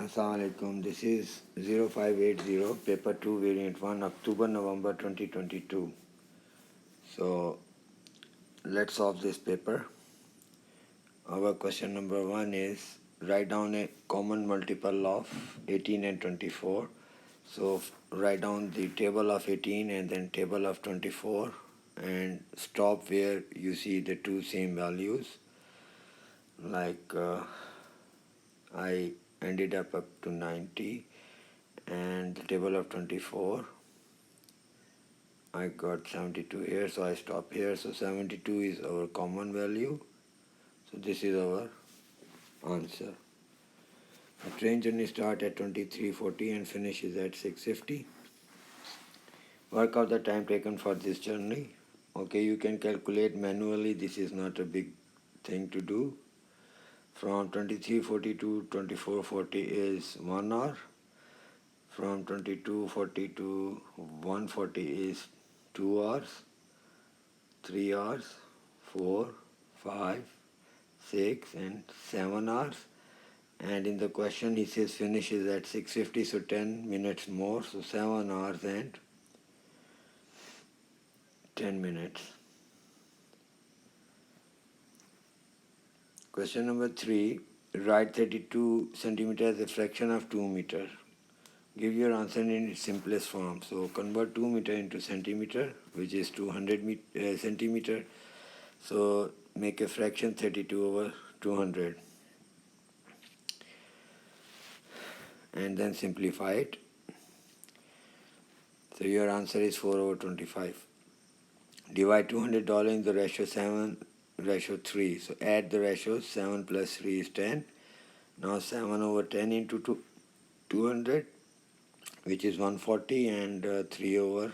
Assalamualaikum. This is 0580 paper 2 variant 1 October November 2022. So let's solve this paper. Our question number 1 is write down a common multiple of 18 and 24. So write down the table of 18 and then table of 24 and stop where you see the two same values. Like I ended up to 90 and the table of 24 I got 72 here, so I stop here. So 72 is our common value, so this is our answer. The train journey starts at 23:40 and finishes at 6:50. Work out the time taken for this journey. Okay, you can calculate manually, this is not a big thing to do. From 23:40 to 24:40 is 1 hour. From 22:40 to 1:40 is 2 hours, 3 hours, 4, 5, 6 and 7 hours. And in the question he says finishes at 6:50, so 10 minutes more, so 7 hours and 10 minutes. Question number 3, write 32 centimeters as a fraction of 2 meters. Give your answer in its simplest form. So convert 2 meter into centimeter, which is 200 centimeter. So make a fraction 32 over 200. And then simplify it. So your answer is 4 over 25. Divide $200 in the ratio 7:3. So add the ratios, 7 plus 3 is 10. Now 7 over 10 into 200, which is 140, and 3 over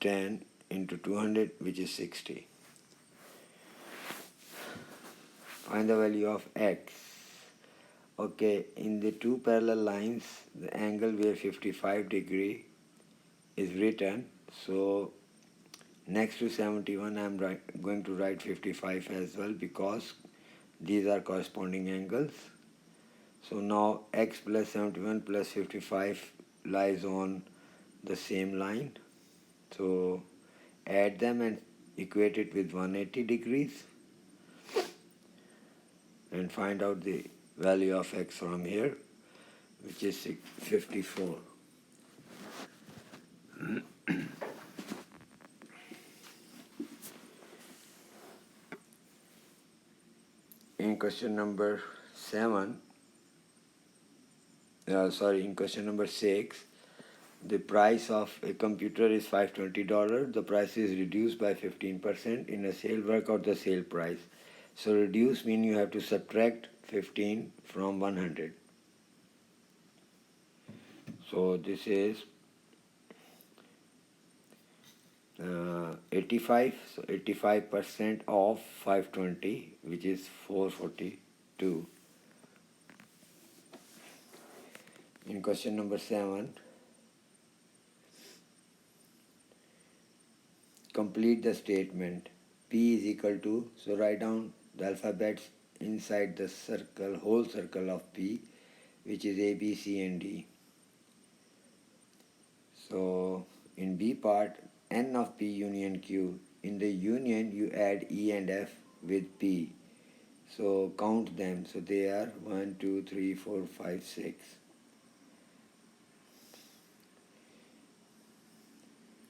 10 into 200, which is 60. Find the value of x. Okay, in the two parallel lines, the angle where 55 degree is written. So next to 71, I'm going to write 55 as well, because these are corresponding angles. So now x plus 71 plus 55 lies on the same line. So add them and equate it with 180 degrees and find out the value of x from here, which is 54. In question number 6, the price of a computer is $520. The price is reduced by 15% in a sale. Work out the sale price. So reduce means you have to subtract 15 from 100. So this is 85. So 85% of 520, which is 442. In question number 7, complete the statement. P is equal to, so write down the alphabets inside the circle, whole circle of P, which is A, B, C and D. So in B part, N of P union Q. In the union, you add E and F with P. So count them. So they are 1, 2, 3, 4, 5, 6.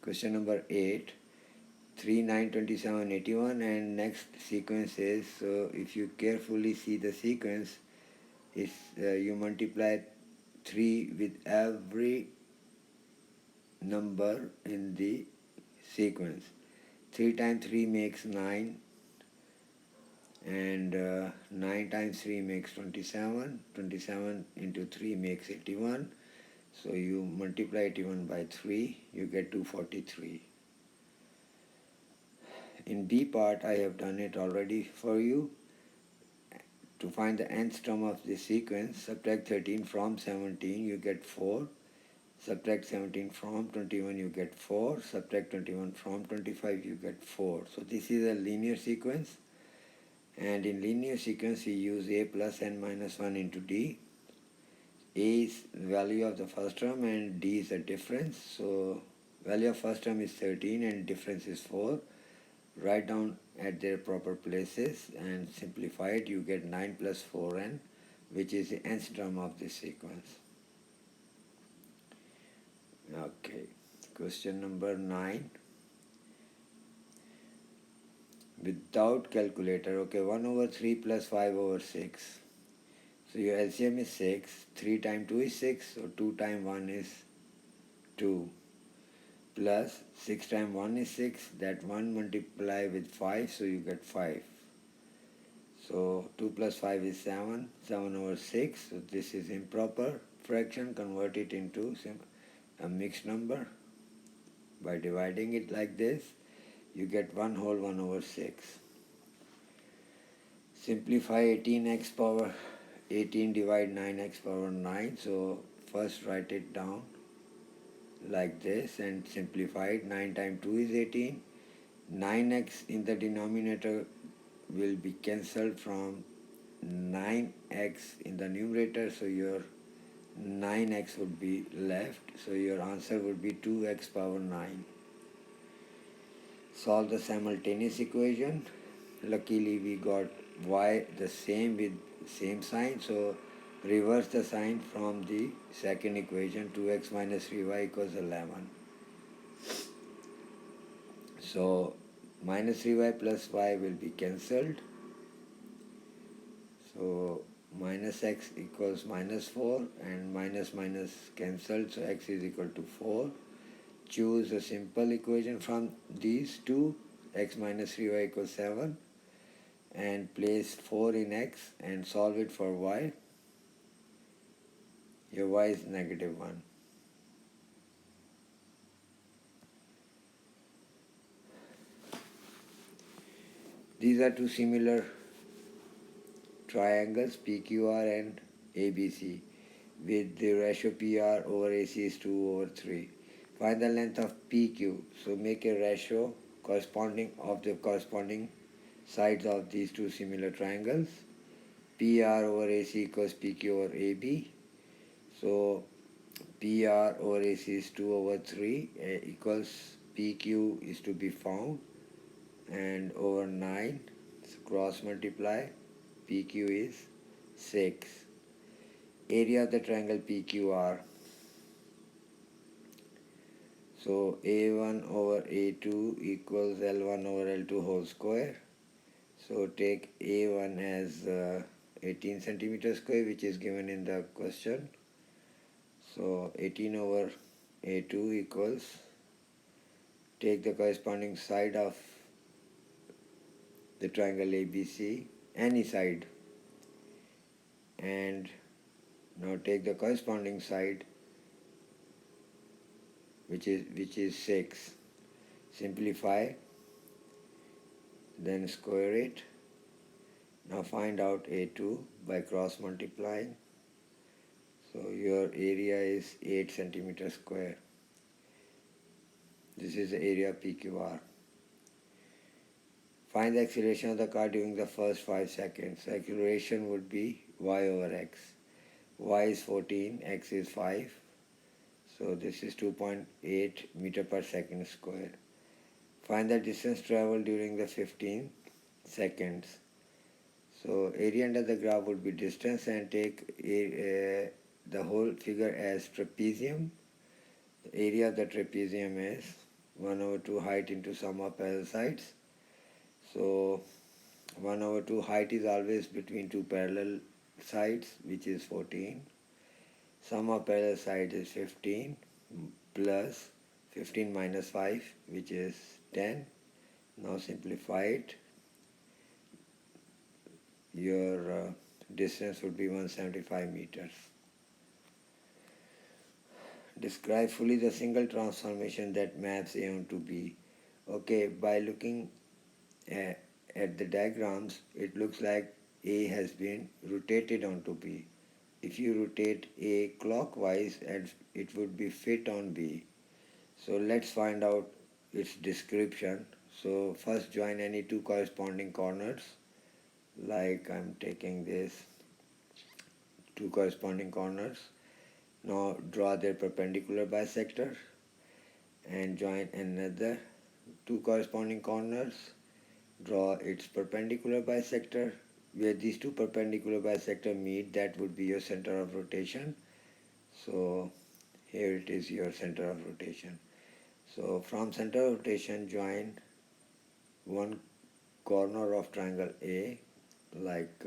Question number 8. 3, 9, 27, 81, and next sequence is, so if you carefully see the sequence, is you multiply 3 with every number in the sequence. 3 times 3 makes 9, and 9 times 3 makes 27. 27 into 3 makes 81. So you multiply 81 by 3, you get 243. In B part, I have done it already for you. To find the nth term of the sequence, subtract 13 from 17, you get 4. Subtract 17 from 21, you get 4. Subtract 21 from 25, you get 4. So this is a linear sequence. And in linear sequence, we use a plus n minus 1 into d. A is the value of the first term and d is the difference. So value of first term is 13 and difference is 4. Write down at their proper places and simplify it. You get 9 plus 4n, which is the nth term of this sequence. Okay, question number 9. Without calculator, okay, 1 over 3 plus 5 over 6. So your LCM is 6, 3 times 2 is 6, so 2 times 1 is 2, plus 6 times 1 is 6, that 1 multiply with 5, so you get 5. So 2 plus 5 is 7, 7 over 6, so this is improper fraction, convert it into a mixed number. By dividing it like this, you get 1 whole 1 over 6. Simplify 18x power 18 divide 9x power 9. So first write it down like this and simplify it. 9 times 2 is 18. 9x in the denominator will be cancelled from 9x in the numerator, so your 9x would be left, so your answer would be 2x power 9. Solve the simultaneous equation. Luckily we got y the same with same sign, so reverse the sign from the second equation. 2x minus 3y equals 11. So minus 3y plus y will be cancelled. So minus x equals minus 4 and minus minus cancelled, so x is equal to 4. Choose a simple equation from these two, x minus 3y equals 7, and place 4 in x and solve it for y. Your y is negative 1. These are two similar triangles, PQR and ABC, with the ratio PR over AC is 2 over 3. Find the length of PQ. So make a ratio corresponding of the corresponding sides of these two similar triangles. PR over AC equals PQ over AB. So PR over AC is 2 over 3 equals PQ is to be found, and over 9, so cross multiply, PQ is 6. Area of the triangle PQR. So A1 over A2 equals L1 over L2 whole square. So take A1 as 18 centimeters square, which is given in the question. So 18 over A2 equals, take the corresponding side of the triangle ABC, any side, and now take the corresponding side, which is 6. Simplify, then square it. Now find out A2 by cross multiplying. So your area is 8 centimeters square. This is the area of PQR. Find the acceleration of the car during the first 5 seconds. The acceleration would be y over x. Y is 14, x is 5. So this is 2.8 meter per second square. Find the distance traveled during the 15 seconds. So area under the graph would be distance, and take the whole figure as trapezium. The area of the trapezium is 1 over 2 height into sum of parallel sides. So 1 over 2 height is always between two parallel sides, which is 14. Sum of parallel sides is 15 plus 15 minus 5, which is 10. Now simplify it. Your distance would be 175 meters. Describe fully the single transformation that maps A onto B. Okay, by looking at the diagrams, it looks like A has been rotated onto B. If you rotate A clockwise, it would be fit on B. So let's find out its description. So first join any two corresponding corners Like I'm taking this two corresponding corners. Now draw their perpendicular bisector and join another two corresponding corners. Draw its perpendicular bisector. Where these two perpendicular bisector meet, that would be your center of rotation. So here it is, your center of rotation. So from center of rotation, join one corner of triangle A, like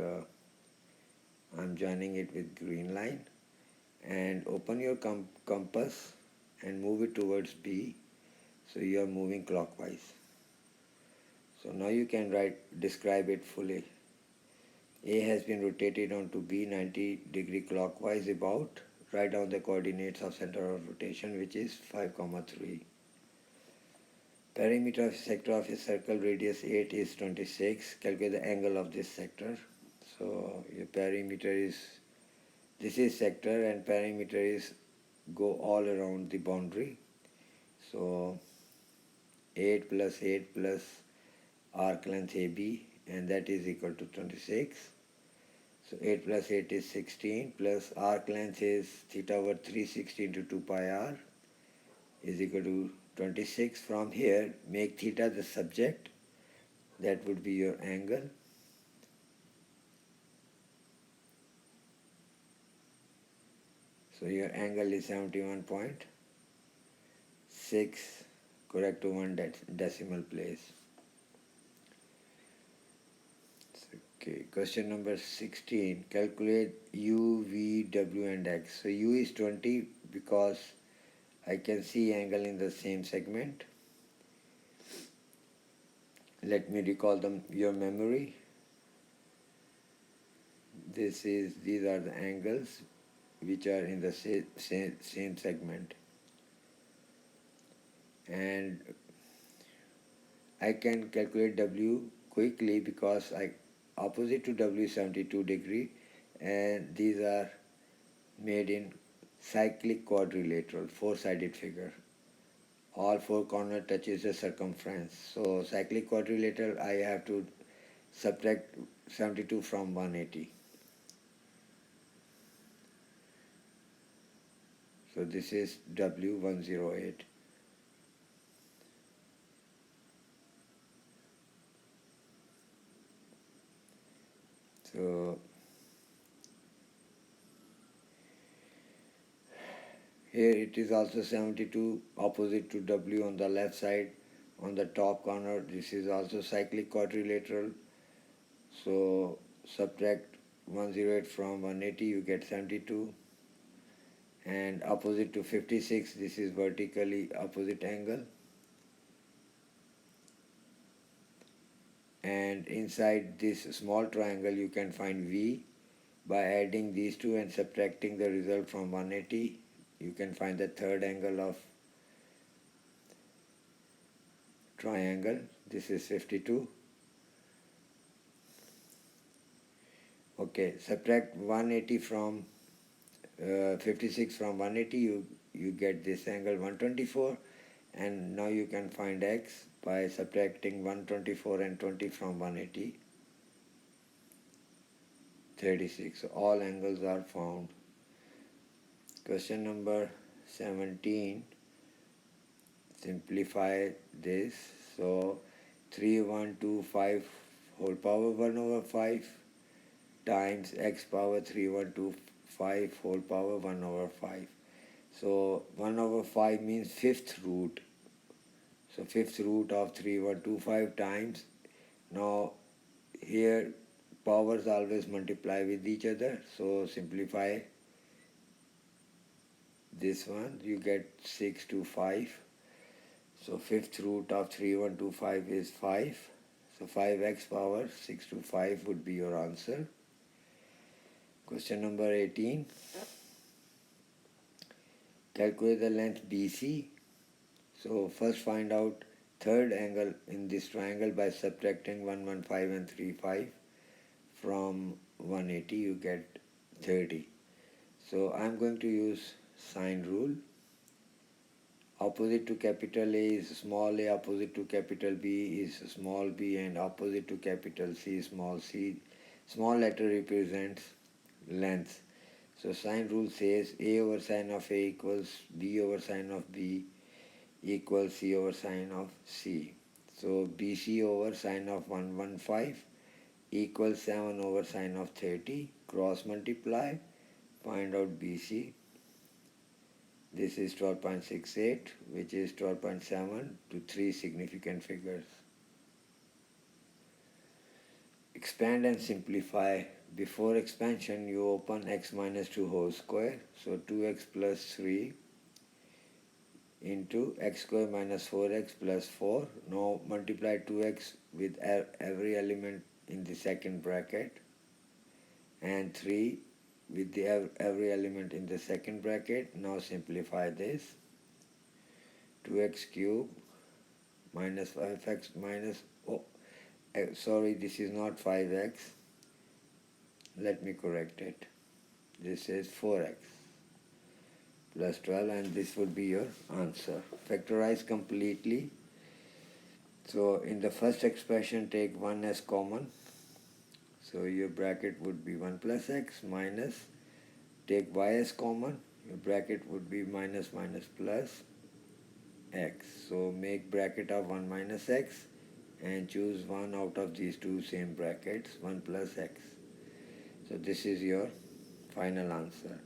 I'm joining it with green line, and open your compass and move it towards B. So you are moving clockwise. So now you can describe it fully. A has been rotated onto B 90-degree clockwise about. Write down the coordinates of center of rotation, which is 5, 3. Perimeter of sector of a circle radius 8 is 26. Calculate the angle of this sector. So your perimeter is, this is sector, and perimeter is go all around the boundary. So 8 plus 8 plus arc length AB, and that is equal to 26. So 8 plus 8 is 16, plus arc length is theta over 360 into 2 pi r is equal to 26. From here, make theta the subject. That would be your angle. So your angle is 71.6, correct to one decimal place. Okay, question number 16. Calculate U, V, W and X. So U is 20 because I can see angle in the same segment. Let me recall your memory. These are the angles which are in the same segment. And I can calculate W quickly because opposite to W is 72 degree, and these are made in cyclic quadrilateral, four-sided figure. All four corner touches the circumference. So cyclic quadrilateral, I have to subtract 72 from 180. So this is W108. So here it is also 72 opposite to W on the left side. On the top corner, this is also cyclic quadrilateral. So subtract 108 from 180, you get 72. And opposite to 56, this is vertically opposite angle. And inside this small triangle, you can find V. By adding these two and subtracting the result from 180, you can find the third angle of triangle. This is 52. Okay, subtract 180 from 56 from 180, you get this angle 124, and now you can find x by subtracting 124 and 20 from 180, 36. So all angles are found. Question number 17. Simplify this. So 3125 whole power 1 over 5 times x power 3125 whole power 1 over 5. So 1 over 5 means fifth root. So fifth root of 3125 times. Now here powers always multiply with each other. So simplify this one. You get 6 to 5. So fifth root of 3125 is 5. So 5x power 6 to 5 would be your answer. Question number 18. Calculate the length BC. So first find out third angle in this triangle by subtracting 115 and 35 from 180, you get 30. So I'm going to use sine rule. Opposite to capital A is small a, opposite to capital B is small b, and opposite to capital C is small c. Small letter represents length. So sine rule says A over sine of A equals B over sine of B equals C over sine of C. So BC over sine of 115 equals 7 over sine of 30. Cross multiply, find out BC. This is 12.68, which is 12.7 to 3 significant figures. Expand and simplify. Before expansion, you open x minus 2 whole square. So 2x plus 3 into x square minus 4x plus 4. Now multiply 2x with every element in the second bracket and 3 with every element in the second bracket. Now simplify this. 2x cube minus 5x minus, sorry, this is not 5x. Let me correct it. This is 4x plus 12, and this would be your answer. Factorize completely. So in the first expression, take 1 as common. So your bracket would be 1 plus x minus, take y as common. Your bracket would be minus minus plus x. So make bracket of 1 minus x and choose one out of these two same brackets, 1 plus x. So this is your final answer.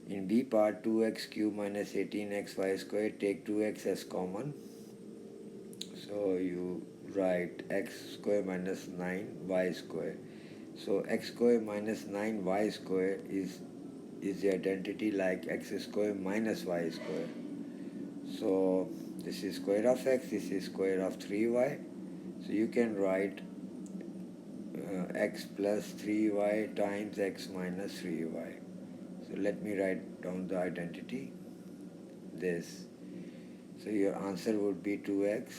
In B part, 2x cube minus 18xy squared, take 2x as common. So you write x square minus 9y square. So x square minus 9y square is the identity like x square minus y square. So this is square of x, this is square of 3y. So you can write x plus 3y times x minus 3y. So let me write down the identity, this. So your answer would be 2x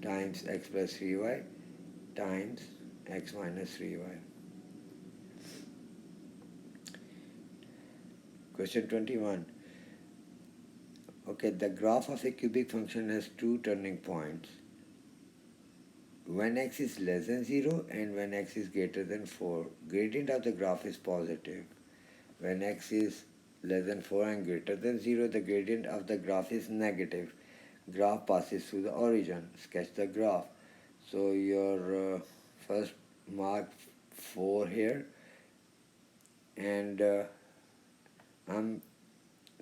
times x plus 3y times x minus 3y. Question 21. Okay, the graph of a cubic function has two turning points. When x is less than 0 and when x is greater than 4, gradient of the graph is positive. When x is less than 4 and greater than 0, the gradient of the graph is negative. Graph passes through the origin. Sketch the graph. So your first mark 4 here, and I'm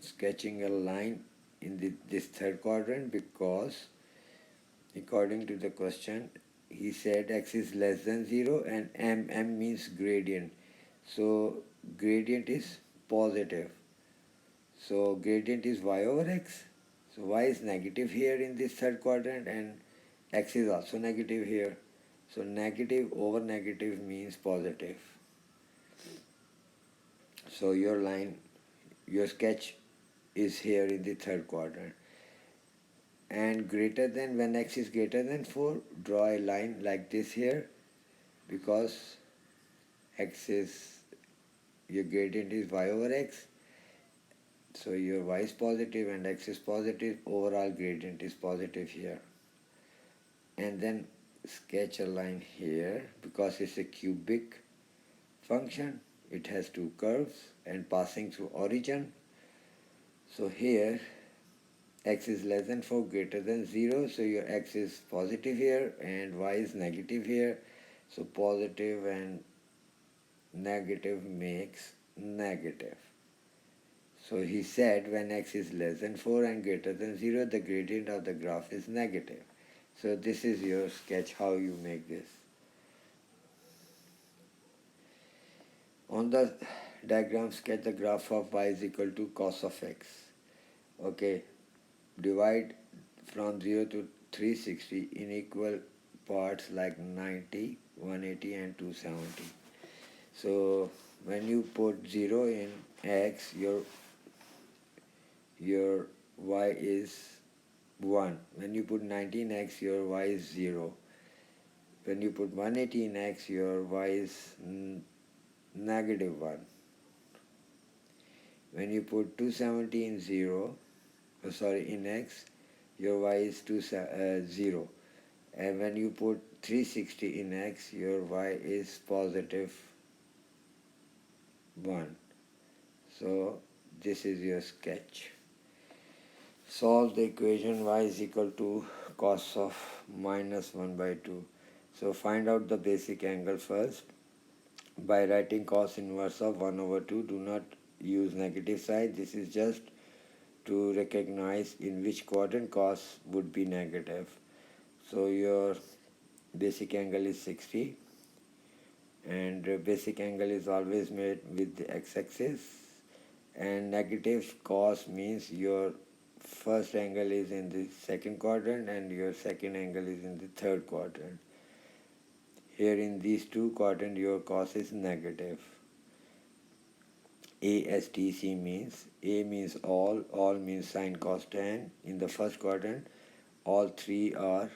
sketching a line in this third quadrant because according to the question he said x is less than 0 and m means gradient. So gradient is positive. So gradient is y over x. So y is negative here in this third quadrant and x is also negative here. So negative over negative means positive. So your line, your sketch is here in the third quadrant. And greater than, when x is greater than 4, draw a line like this here because x is, your gradient is y over x. So your y is positive and x is positive, overall gradient is positive here. And then sketch a line here because it's a cubic function. It has two curves and passing through origin. So here x is less than 4, greater than 0. So your x is positive here and y is negative here. So positive and negative makes negative. So he said when x is less than 4 and greater than 0, the gradient of the graph is negative. So this is your sketch how you make this. On the diagram, sketch the graph of y is equal to cos of x. Okay, divide from 0 to 360 in equal parts like 90, 180 and 270. So when you put 0 in x, your y is 1. When you put 90 in x, your y is 0. When you put 180 in x, your y is negative 1. When you put 270 in in x, your y is 0. And when you put 360 in x, your y is positive 1. So this is your sketch. Solve the equation y is equal to cos of minus 1 by 2. So find out the basic angle first. By writing cos inverse of 1 over 2, do not use negative sign. This is just to recognize in which quadrant cos would be negative. So your basic angle is 60, and basic angle is always made with the x-axis, and negative cos means your first angle is in the second quadrant and your second angle is in the third quadrant. Here in these two quadrants your cos is negative. ASTC means A means all means sine cos tan. In the first quadrant all three are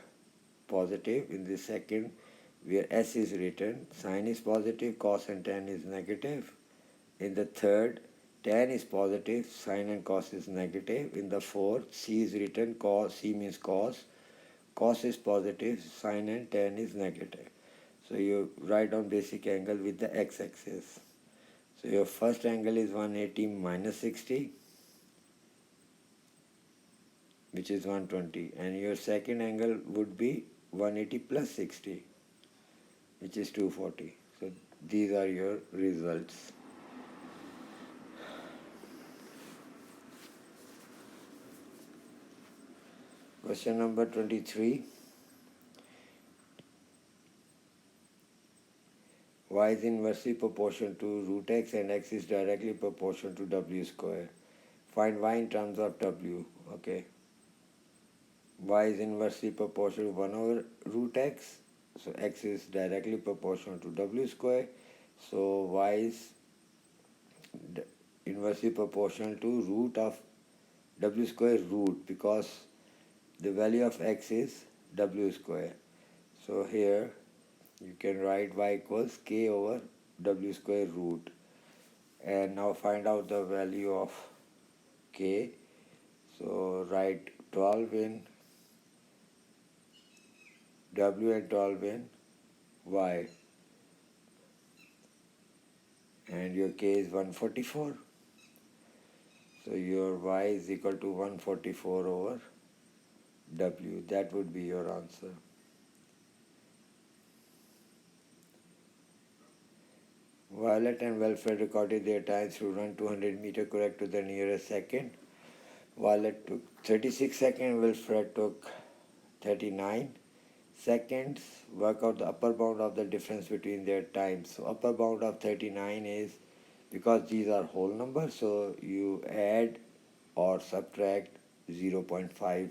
positive. In the second, where S is written, sine is positive, cos and tan is negative. In the third, tan is positive, sine and cos is negative. In the fourth, C is written, C means cos is positive, sine and tan is negative. So you write down basic angle with the x-axis. So your first angle is 180 minus 60, which is 120, and your second angle would be 180 plus 60, which is 240. So these are your results. Question number 23. Y is inversely proportional to root x and x is directly proportional to w square. Find y in terms of w. Okay. Y is inversely proportional to 1 over root x. So x is directly proportional to w square. So y is inversely proportional to root of w square root, because the value of x is w square. So here you can write y equals k over w square root. And now find out the value of k. So write 12 in w and 12 in y. And your k is 144. So your y is equal to 144 over w. That would be your answer. Violet and Wilfred recorded their times to run 200 meters correct to the nearest second. Violet took 36 seconds, Wilfred took 39 seconds. Work out the upper bound of the difference between their times. So upper bound of 39 is, because these are whole numbers, so you add or subtract 0.5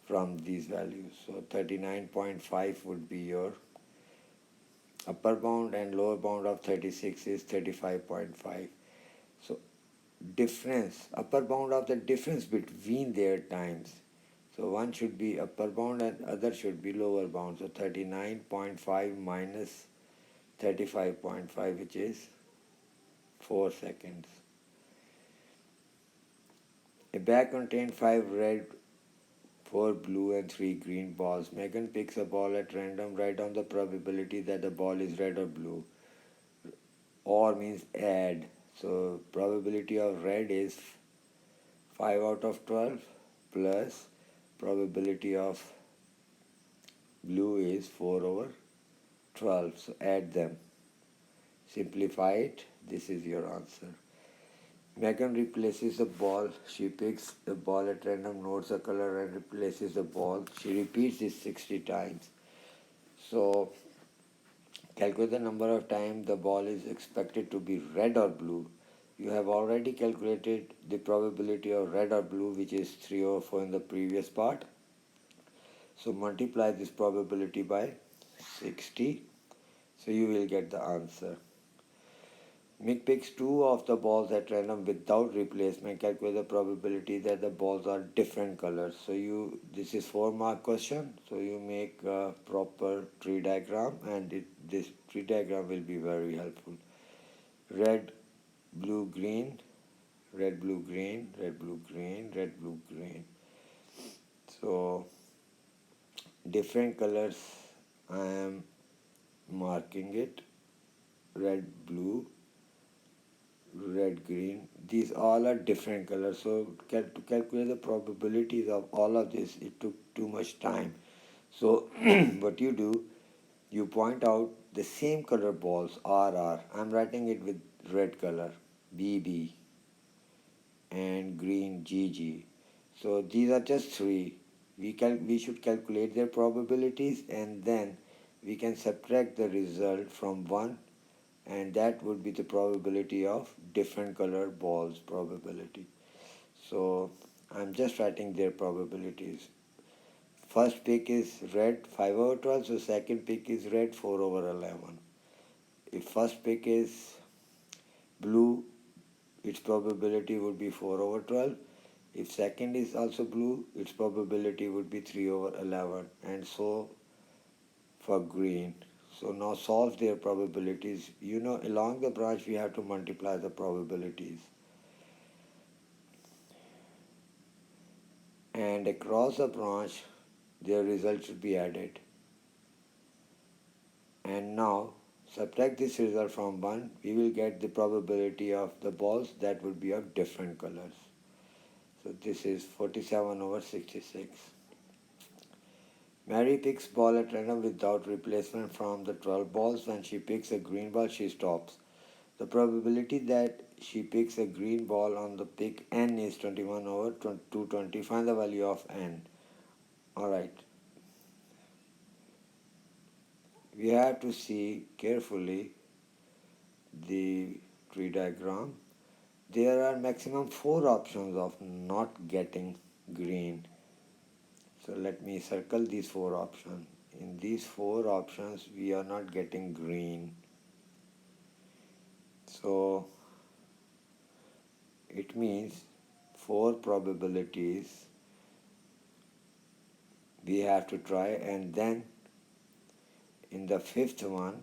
from these values. So 39.5 would be your upper bound, and lower bound of 36 is 35.5. So difference, upper bound of the difference between their times. So one should be upper bound and other should be lower bound. So 39.5 minus 35.5, which is 4 seconds. A bag contained 5 red, 4 blue and 3 green balls. Megan picks a ball at random. Write down the probability that the ball is red or blue. Or means add. So probability of red is 5 out of 12 plus probability of blue is 4 over 12. So add them. Simplify it. This is your answer. Megan replaces the ball. She picks the ball at random, notes the color and replaces the ball. She repeats this 60 times. So calculate the number of times the ball is expected to be red or blue. You have already calculated the probability of red or blue, which is 3 over 4 in the previous part. So multiply this probability by 60. So you will get the answer. Mick picks 2 of the balls at random without replacement. Calculate the probability that the balls are different colors. So this is 4-mark question. So you make a proper tree diagram, and this tree diagram will be very helpful. Red, blue, green, red, blue, green, red, blue, green, red, blue, green. So different colors I am marking it red, blue, red, green. These all are different colors. So to calculate the probabilities of all of this, it took too much time. So what you do, you point out the same color balls RR. I'm writing it with red color BB and green GG. So these are just three. We should calculate their probabilities and then we can subtract the result from one, and that would be the probability of different color balls probability. So I'm just writing their probabilities. First pick is red 5 over 12, so second pick is red 4 over 11. If first pick is blue, its probability would be 4 over 12. If second is also blue, its probability would be 3 over 11, and so for green. So now solve their probabilities. You know, along the branch we have to multiply the probabilities. And across the branch, their result should be added. And now subtract this result from 1, we will get the probability of the balls that would be of different colors. So this is 47 over 66. Mary picks ball at random without replacement from the 12 balls. When she picks a green ball, she stops. The probability that she picks a green ball on the pick n is 21 over 220. Find the value of n. Alright. We have to see carefully the tree diagram. There are maximum 4 options of not getting green. So let me circle these 4 options. In these 4 options, we are not getting green. So it means 4 probabilities we have to try, and then in the 5th one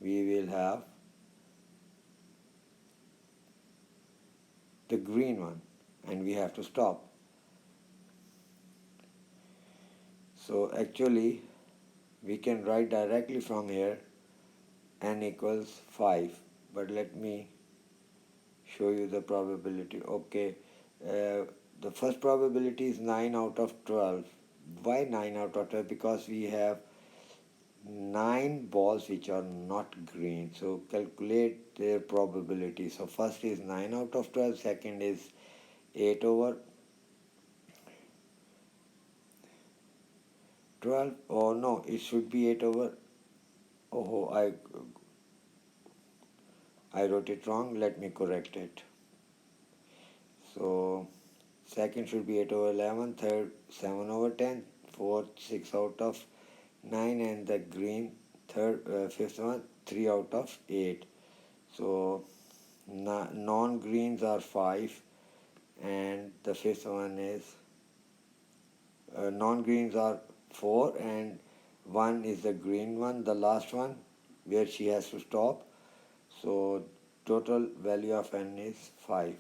we will have the green one and we have to stop. So actually we can write directly from here n equals 5, but let me show you the probability. Okay, the first probability is 9 out of 12. Why 9 out of 12? Because we have 9 balls which are not green. So calculate their probability. So first is 9 out of 12, second is 8 over 12. Oh no, it should be 8 over. Oh, I wrote it wrong. Let me correct it. So second should be 8 over 11, third 7 over 10, fourth 6 out of 9, and the green fifth one 3 out of 8. So non-greens are 5, and the fifth one is non-greens are 4, and 1 is the green one, the last one where she has to stop. So total value of n is 5.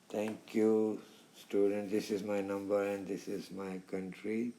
Thank you, students. This is my number and this is my country.